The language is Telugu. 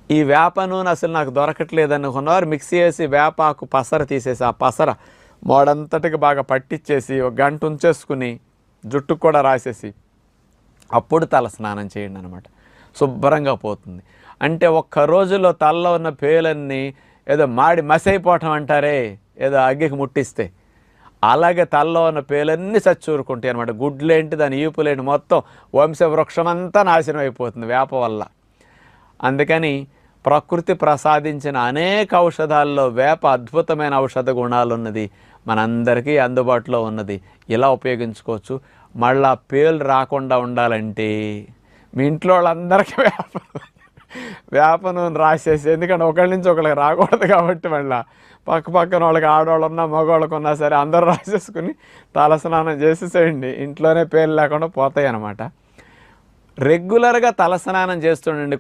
ఈ వేప నూనె అసలు నాకు దొరకట్లేదు అనుకున్నవారు మిక్సీ వేసి వేపాకు పసర తీసేసి ఆ పసర మోడంతటికి బాగా పట్టించేసి ఒక గంట ఉంచేసుకుని జుట్టుకు కూడా రాసేసి అప్పుడు తల స్నానం చేయండి అనమాట. శుభ్రంగా పోతుంది. అంటే ఒక్క రోజులో తలలో ఉన్న పేలన్నీ ఏదో మాడి మసైపోవటం అంటారే, ఏదో అగ్గికి ముట్టిస్తే అలాగే తలలో ఉన్న పేలన్నీ చచ్చూరుకుంటాయి అనమాట. గుడ్లేంటి దాని ఈపులేంటి మొత్తం వంశవృక్షం అంతా నాశనం అయిపోతుంది వేప వల్ల. అందుకని ప్రకృతి ప్రసాదించిన అనేక ఔషధాల్లో వేప అద్భుతమైన ఔషధ గుణాలు ఉన్నది, మనందరికీ అందుబాటులో ఉన్నది. ఇలా ఉపయోగించుకోవచ్చు. మళ్ళా పేలు రాకుండా ఉండాలంటే మీ ఇంట్లో వాళ్ళందరికీ వేప నూనె రాసేసి, ఎందుకంటే ఒకళ్ళ నుంచి ఒకళ్ళకి రాకూడదు కాబట్టి మళ్ళీ పక్కన వాళ్ళకి ఆడవాళ్ళు ఉన్నా మగవాళ్ళకు ఉన్నా సరే అందరూ రాసేసుకుని తలస్నానం చేసేసేయండి. ఇంట్లోనే పేలు లేకుండా పోతాయి అన్నమాట. రెగ్యులర్గా తలస్నానం చేస్తుండండి.